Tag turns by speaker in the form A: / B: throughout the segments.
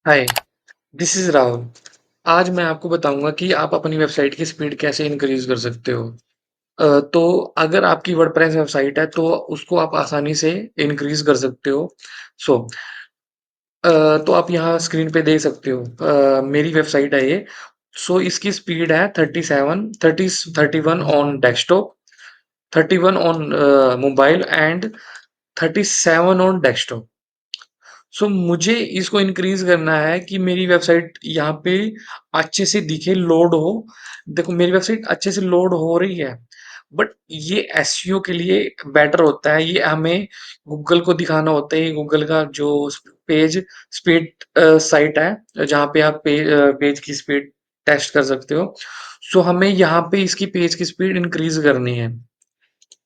A: Hi, this is Rahul. आज मैं आपको बताऊँगा कि आप अपनी वेबसाइट की स्पीड कैसे इंक्रीज़ कर सकते हो। तो अगर आपकी वर्डप्रेस वेबसाइट है तो उसको आप आसानी से इंक्रीज़ कर सकते हो। सो तो आप यहाँ स्क्रीन पे देख सकते हो मेरी वेबसाइट है ये। सो इसकी स्पीड है 31 on desktop, 31 on mobile and 37 on desktop. So मुझे इसको इंक्रीज करना है कि मेरी वेबसाइट यहाँ पे अच्छे से दिखे, लोड हो। देखो मेरी वेबसाइट अच्छे से लोड हो रही है, बट ये एसईओ के लिए बेटर होता है। ये हमें गूगल को दिखाना होता है। गूगल का जो पेज स्पीड साइट है जहाँ पे आप पेज की स्पीड टेस्ट कर सकते हो। सो हमें यहाँ पे इसकी पेज की स्पीड इंक्रीज करनी है।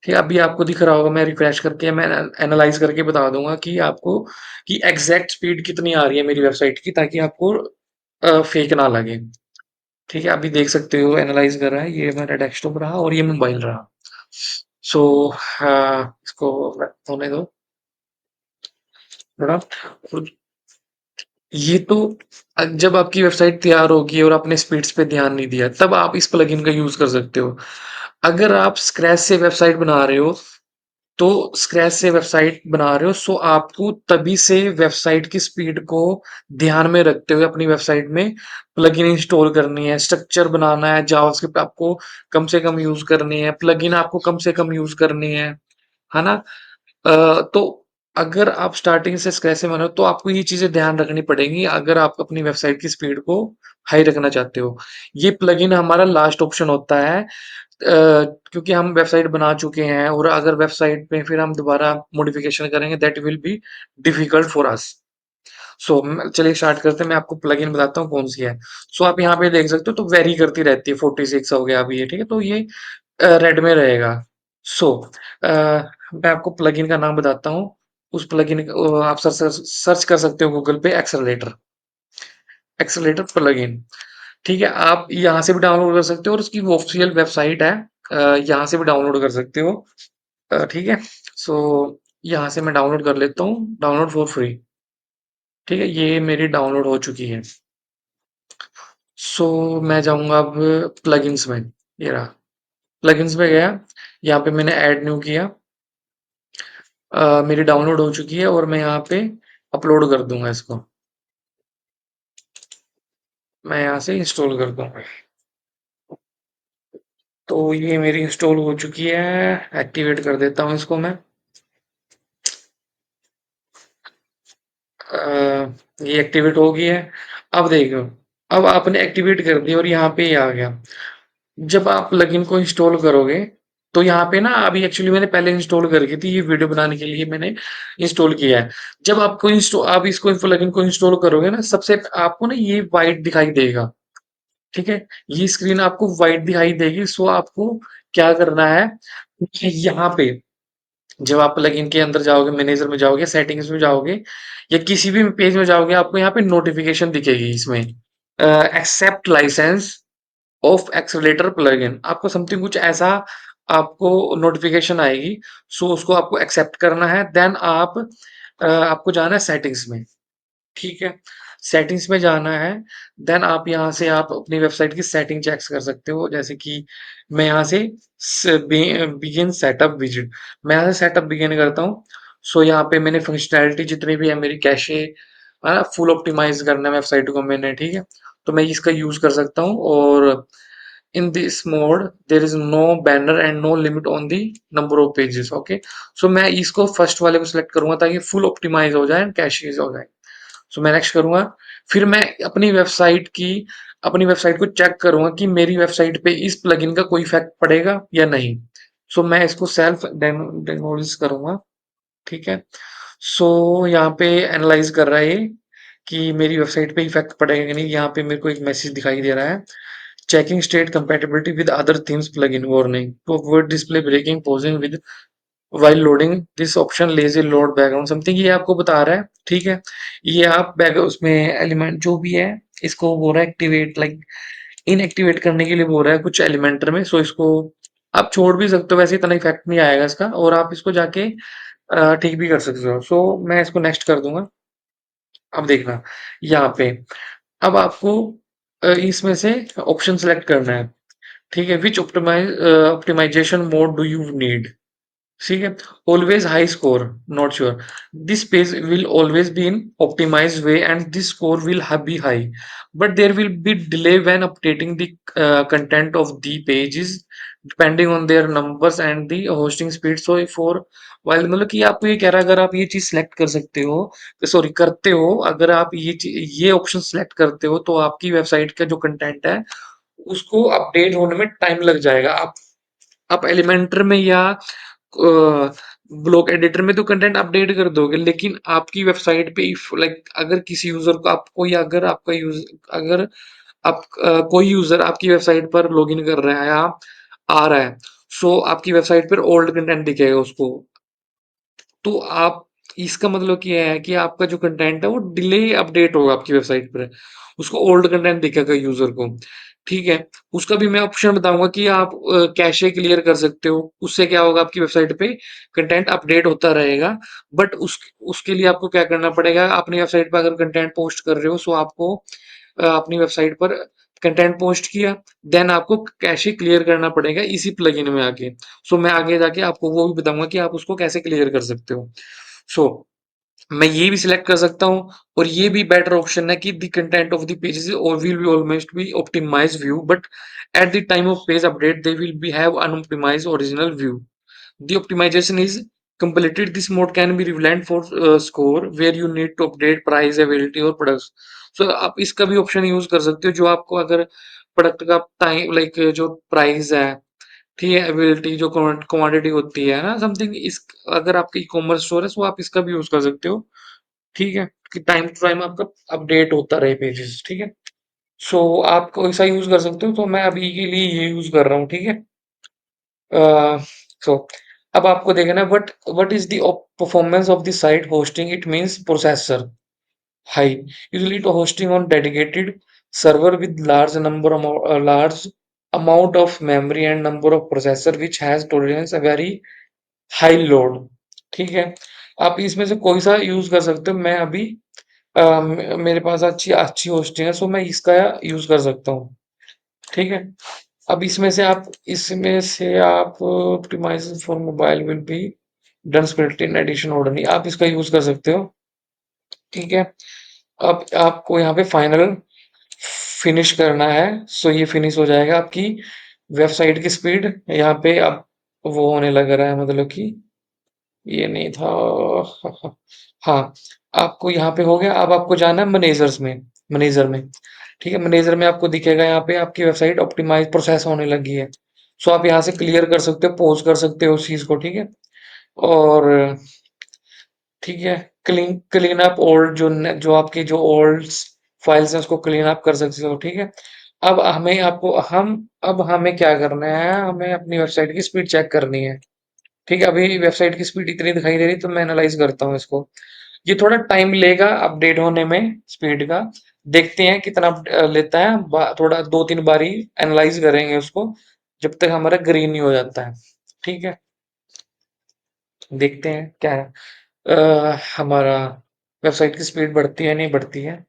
A: ठीक है, अभी आपको दिख रहा होगा, मैं रिफ्रेश करके मैं एनालाइज करके बता दूंगा कि आपको कि एग्जैक्ट स्पीड कितनी आ रही है मेरी वेबसाइट की, ताकि आपको फेक ना लगे। ठीक है, अभी देख सकते हो एनालाइज कर रहा है, ये मेरा डेस्कटॉप रहा और ये मोबाइल रहा। सो इसको होने दो थोड़ा। ये तो जब आपकी वेबसाइट तैयार होगी और आपने स्पीड्स पे ध्यान नहीं दिया, तब आप इस प्लगइन का यूज कर सकते हो। अगर आप स्क्रैच से वेबसाइट बना रहे हो, तो स्क्रैच से वेबसाइट बना रहे हो, सो आपको तभी से वेबसाइट की स्पीड को ध्यान में रखते हुए अपनी वेबसाइट में प्लगइन इंस्टॉल करनी है, स्ट्रक्चर बनाना है, जावास्क्रिप्ट आपको कम से कम यूज करनी है, प्लगइन आपको कम से कम यूज करनी है ना? तो अगर आप स्टार्टिंग से स्क्रैच से बना रहे हो तो आपको ये चीजें ध्यान रखनी पड़ेंगी अगर आप अपनी वेबसाइट की स्पीड को हाई रखना चाहते हो। ये प्लगइन हमारा लास्ट ऑप्शन होता है, क्योंकि हम वेबसाइट बना चुके हैं और अगर वेबसाइट पे फिर हम दोबारा मॉडिफिकेशन करेंगे, that will be difficult for us. So चलिए स्टार्ट करते हैं। मैं आपको प्लगइन बताता हूँ कौन सी है। सो आप यहाँ पे देख सकते हो, तो वेरी करती रहती है, 46 हो गया अभी ये, ठीक है, तो ये रेड में रहेगा। सो मैं आपको प्लगइन का नाम बताता हूँ। उस प्लगइन आप सर्च कर सकते हो गूगल पे, एक्सेलरेटर। एक्सेलरेटर प्लगइन, ठीक है, आप यहाँ से भी डाउनलोड कर सकते हो और उसकी वो ऑफिशियल वेबसाइट है, यहाँ से भी डाउनलोड कर सकते हो। ठीक है, सो यहाँ से मैं डाउनलोड कर लेता हूँ, डाउनलोड फॉर फ्री। ठीक है, ये मेरी डाउनलोड हो चुकी है। सो मैं जाऊंगा अब प्लगइन्स में। ये रहा, प्लगइन्स में गया, यहाँ पे मैंने ऐड न्यू किया। मेरी डाउनलोड हो चुकी है और मैं यहाँ पे अपलोड कर दूंगा इसको। मैं यहाँ से इंस्टॉल कर दूंगा। तो ये मेरी इंस्टॉल हो चुकी है। एक्टिवेट कर देता हूँ इसको मैं। ये एक्टिवेट हो गई है। अब देखो, अब आपने एक्टिवेट कर दी और यहाँ पे ये आ गया। जब आप प्लगइन को इंस्टॉल करोगे, तो यहाँ पे ना, अभी एक्चुअली मैंने पहले इंस्टॉल करके थी, ये वीडियो बनाने के लिए मैंने इंस्टॉल किया है। जब आपको इंस्टॉल आप इसको प्लगइन को इंस्टॉल करोगे ना, सबसे आपको ना ये वाइट दिखाई देगा। ठीक है, ये स्क्रीन आपको वाइट दिखाई देगी। सो आपको क्या करना है, यहाँ पे जब आप प्लगइन के अंदर जाओगे, मैनेजर में जाओगे, सेटिंग्स में जाओगे, या किसी भी पेज में जाओगे, आपको यहाँ पे नोटिफिकेशन दिखेगी इसमें, accept license of accelerator plugin, आपको समथिंग कुछ ऐसा आपको नोटिफिकेशन आएगी। सो उसको आपको एक्सेप्ट करना है। देन आप आपको जाना है सेटिंग्स में। ठीक है, सेटिंग्स में जाना है। देन आप यहाँ से आप अपनी वेबसाइट की सेटिंग चेक कर सकते हो, जैसे कि मैं यहाँ से बिगिन सेटअप विजिट, मैं यहाँ से सेटअप बिगिन करता हूँ। सो यहाँ पे मैंने फंक्शनैलिटी जितनी भी है मेरी, कैशे है ना, फुल ऑप्टिमाइज करना है वेबसाइट को मैंने। ठीक है, तो मैं इसका यूज कर सकता हूँ। और in this mode there is no banner and no limit on the number of pages. Okay, so मैं इसको फर्स्ट वाले को सिलेक्ट करूंगा ताकि फुल ऑप्टिमाइज हो जाए एंड कैशेज हो जाए। सो मैं नेक्स्ट करूंगा। फिर मैं अपनी वेबसाइट को चेक करूंगा कि मेरी वेबसाइट पे इस प्लगइन का कोई इफेक्ट पड़ेगा या नहीं। सो मैं इसको सेल्फ डेमोलिश करूंगा। ठीक है, सो यहाँ पे एनालाइज कर रहा है ये कि मेरी वेबसाइट पे इफेक्ट पड़ेगा कि नहीं। यहाँ पे मेरे को एक मैसेज दिखाई दे रहा है, checking state compatibility with other themes plugin warning to avoid display breaking pausing with while loading this option lazy load background something, ये आपको बता रहा है। ठीक है, ये आप बैक उसमें एलिमेंट जो भी है, इसको बोल रहा है एक्टिवेट, लाइक इनएक्टिवेट करने के लिए बोल रहा है कुछ एलिमेंटर में। सो इसको आप छोड़ भी सकते हो, वैसे इतना इफेक्ट नहीं आएगा इसका, और आप इसको जाके ठीक भी कर सकते हो। सो मैं इसको नेक्स्ट कर दूंगा। अब देखना यहाँ पे, अब आपको इसमें से ऑप्शन सेलेक्ट करना है, ठीक है? Which optimization mode do you need? ठीक है, always high score, not sure. This page will always be in optimized way and this score will be high, but there will be delay when updating the content of the pages depending on their numbers and the hosting speed. So for while मतलब कि आपको ये कह रहा है, अगर आप ये चीज सेलेक्ट कर सकते हो, सॉरी करते हो, अगर आप ये ऑप्शन सेलेक्ट करते हो तो आपकी वेबसाइट का जो कंटेंट है उसको अपडेट होने में टाइम लग जाएगा। आप एलिमेंटर में या ब्लॉक एडिटर में तो कंटेंट अपडेट कर दोगे, लेकिन आपकी वेबसाइट पे इफ लाइक अगर किसी यूजर को आपको या अगर आपका यूज अगर आप कोई यूजर आपकी वेबसाइट पर लॉगिन कर रहा है या आ रहा है, सो आपकी वेबसाइट पर ओल्ड कंटेंट दिखेगा उसको। तो आप इसका मतलब क्या है कि आपका जो कंटेंट है वो डिले अपडेट होगा आपकी वेबसाइट पर, उसको ओल्ड कंटेंट दिखेगा यूजर को, ठीक है? उसका भी मैं ऑप्शन बताऊंगा कि आप कैशे क्लियर कर सकते हो, उससे क्या होगा आपकी वेबसाइट पे कंटेंट अपडेट होता रहेगा। बट उसके लिए आपको क्या करना पड़ेगा, अपनी वेबसाइट पर अगर कंटेंट पोस्ट कर रहे हो, सो आपको अपनी वेबसाइट पर कंटेंट पोस्ट किया, देन आपको कैशे क्लियर करना पड़ेगा इसी प्लगइन में आके। सो मैं आगे जाके आपको वो भी बताऊंगा कि आप उसको कैसे क्लियर कर सकते हो। सो मैं ये भी सिलेक्ट कर सकता हूँ, और ये भी बेटर ऑप्शन है कि the content of the pages और will be almost be optimized view, but at the time of page update they will be have unoptimized original view. The optimization is completed. This mode can be relevant for score where you need to update price, availability और products. So आप इसका भी option use कर सकते हो, जो आपको अगर प्रोडक्ट का टाइम लाइक जो प्राइस है, ठीक है, अवेलेबिलिटी जो क्वांटिटी होती है ना समथिंग, इस अगर आपका ई कॉमर्स स्टोर है तो आप इसका भी यूज कर सकते हो, ठीक है? कि टाइम टू टाइम आपका अपडेट होता रहे पेजेस, ठीक है? सो आप कोई सा यूज कर सकते हो, तो मैं अभी के लिए ये यूज कर रहा हूँ, ठीक है? सो अब आपको देखना है, what is the performance of the site hosting, it means processor high, usually to hosting on dedicated server with large amount of memory and number of processor which has tolerance a very high load, ठीक है? आप इसमें से कोई सा use कर सकते हो, मैं अभी मेरे पास अच्छी अच्छी होस्टिंग है, सो मैं इसका यूज कर सकता हूँ, ठीक है? अब इसमें से आप optimize for mobile will be done split in addition order, नहीं आप इसका यूज कर सकते हो, ठीक है? अब आपको यहाँ पे फाइनल फिनिश करना है, सो ये फिनिश हो जाएगा आपकी वेबसाइट की स्पीड यहाँ पे अब वो होने लग रहा है, मतलब कि ये नहीं था। हाँ, आपको यहाँ पे हो गया, अब आपको जाना है मैनेजर में, ठीक है? मैनेजर में आपको दिखेगा यहाँ पे आपकी वेबसाइट ऑप्टिमाइज प्रोसेस होने लगी है, सो आप यहाँ से क्लियर कर सकते हो, पॉज कर सकते हो उस चीज को, ठीक है? और ठीक है, क्लीन अप ओल्ड जो आपकी जो ओल्ड फाइल्स हैं उसको क्लीन अप कर सकते हो, ठीक है? अब हमें क्या करना है, हमें अपनी वेबसाइट की स्पीड चेक करनी है, ठीक है? अभी वेबसाइट की स्पीड इतनी दिखाई दे रही, तो मैं एनालाइज करता हूँ इसको। ये थोड़ा टाइम लेगा अपडेट होने में स्पीड का, देखते हैं कितना लेता है, थोड़ा दो तीन बारी एनालाइज करेंगे उसको, जब तक हमारा ग्रीन नहीं हो जाता है, ठीक है? देखते हैं क्या है, हमारा वेबसाइट की स्पीड बढ़ती है नहीं बढ़ती है।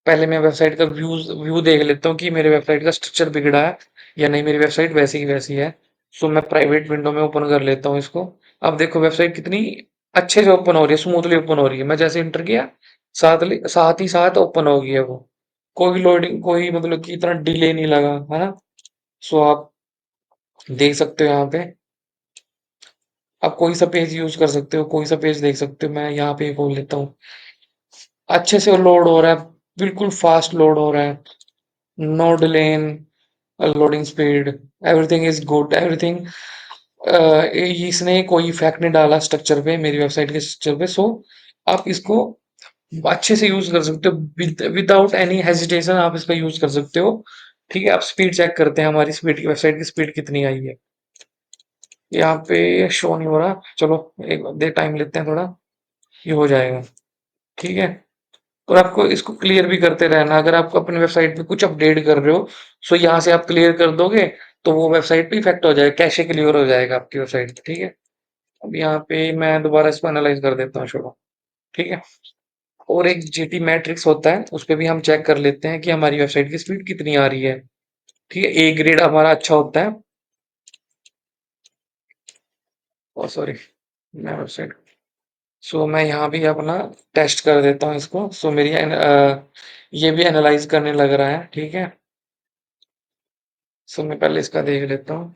A: पहले मैं वेबसाइट का व्यू देख लेता हूँ कि मेरे वेबसाइट का स्ट्रक्चर बिगड़ा है या नहीं, मेरी वेबसाइट वैसी की वैसी है। सो मैं प्राइवेट विंडो में ओपन कर लेता हूँ इसको। अब देखो वेबसाइट कितनी अच्छे से ओपन हो रही है, स्मूथली ओपन हो रही है। मैं जैसे इंटर किया, साथ ही साथ ओपन हो गई है वो। कोई लोडिंग, कोई मतलब कि इतना डिले नहीं लगा, है ना? सो आप देख सकते हो यहाँ पे, आप कोई सा पेज यूज कर सकते हो, कोई सा पेज देख सकते हो। मैं यहाँ पे खोल लेता हूँ, अच्छे से लोड हो रहा है, बिल्कुल फास्ट लोड हो रहा है, no delay in loading speed, everything is good, everything. इसने कोई इफेक्ट नहीं डाला स्ट्रक्चर पे, मेरी वेबसाइट के स्ट्रक्चर पे। सो आप इसको अच्छे से यूज कर सकते हो, विदाउट एनी हेजिटेशन आप इसका यूज कर सकते हो, ठीक है? आप स्पीड चेक करते हैं, हमारी स्पीड की वेबसाइट की स्पीड कितनी आई है। यहाँ पे शो नहीं हो रहा, चलो एक दे टाइम लेते हैं थोड़ा, ये हो जाएगा, ठीक है? और आपको इसको क्लियर भी करते रहना, अगर आप अपनी वेबसाइट पे कुछ अपडेट कर रहे हो, सो यहाँ से आप क्लियर कर दोगे तो वो वेबसाइट पे इफेक्ट हो जाएगा, कैशे क्लियर हो जाएगा आपकी वेबसाइट, ठीक है? अब यहाँ पे मैं दोबारा इसको एनालाइज कर देता हूँ, छोड़ो। ठीक है। और एक जीटी मैट्रिक्स होता है, उस पे भी हम चेक कर लेते हैं कि हमारी वेबसाइट की स्पीड कितनी आ रही है। ठीक है, ए ग्रेड हमारा अच्छा होता है। ओ सॉरी, मैं वेबसाइट, सो मैं यहाँ भी अपना टेस्ट कर देता हूँ इसको। सो मेरी ये भी एनालाइज करने लग रहा है। ठीक है। सो मैं पहले इसका देख लेता हूँ।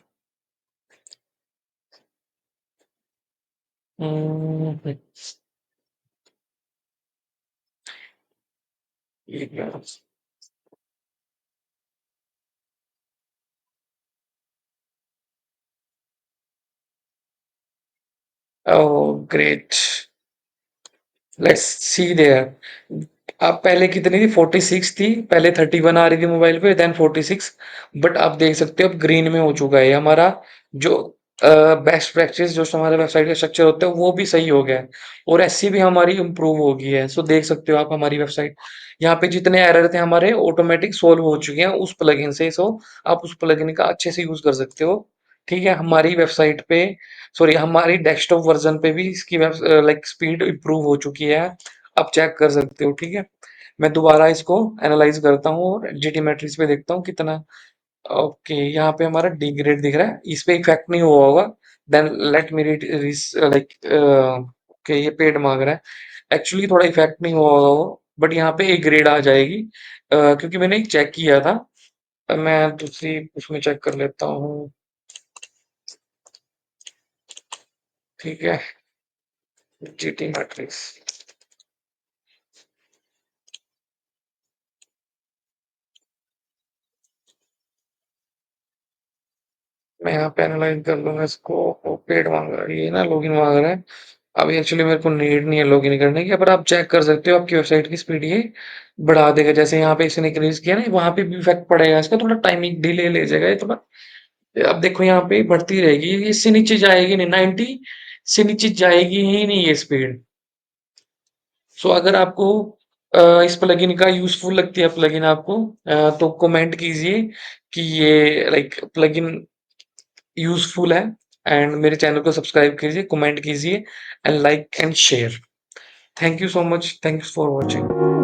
A: एक मिनट। Oh great, let's see there. अब पहले कितनी थी? 46 थी। पहले 31 आ रही थी मोबाइल पे, देन 46। बट आप देख सकते हो अब ग्रीन में हो चुका है ये हमारा। जो बेस्ट प्रैक्टिस, जो हमारे वेबसाइट का स्ट्रक्चर होता है वो भी सही हो गया है। और एससी भी हमारी इम्प्रूव हो गई है। सो देख सकते हो आप हमारी वेबसाइट, यहाँ पे जितने एरर थे हमारे ऑटोमेटिक सोल्व हो चुके हैं उस प्लगइन से। सो आप उस प्लगइन का अच्छे से यूज कर सकते हो। ठीक है। हमारी वेबसाइट पे, सॉरी, हमारी डेस्कटॉप वर्जन पे भी इसकी वेब लाइक स्पीड इम्प्रूव हो चुकी है। आप चेक कर सकते हो। ठीक है। मैं दोबारा इसको एनालाइज करता हूँ और जीटी मैट्रिक्स पे देखता हूँ कितना। ओके, यहाँ पे हमारा डी ग्रेड दिख रहा है, इस पे इफेक्ट नहीं हुआ होगा। Then let me read like, okay ये पेड मांग रहा है। एक्चुअली थोड़ा इफेक्ट नहीं हुआ होगा वो, बट यहाँ पे एक ग्रेड आ जाएगी। क्योंकि मैंने चेक किया था। मैं दूसरी उसमें चेक कर लेता हूँ। ठीक है। जीटी मैट्रिक्स, मैं यहाँ पे एनालाइज कर लूंगा इसको। पेड मांग रहा है ये ना, लॉगिन मांग रहा है। अभी एक्चुअली मेरे को नीड नहीं है लॉगिन करने की, पर आप चेक कर सकते हो आपकी वेबसाइट की स्पीड ये बढ़ा देगा। जैसे यहाँ पे इसने इंक्रीज किया ना, वहां पे भी इफेक्ट पड़ेगा इसका, थोड़ा टाइमिंग डिले ले जाएगा ये थोड़ा। अब देखो यहाँ पे बढ़ती रहेगी, इससे नीचे जाएगी नहीं, 90 से नीचे जाएगी ही नहीं ये स्पीड। सो अगर आपको इस प्लगइन का यूजफुल लगती है प्लगइन आपको, तो कमेंट कीजिए कि ये लाइक प्लगइन यूजफुल है। एंड मेरे चैनल को सब्सक्राइब कीजिए, कमेंट कीजिए and like and share. Thank you so much, thanks for watching.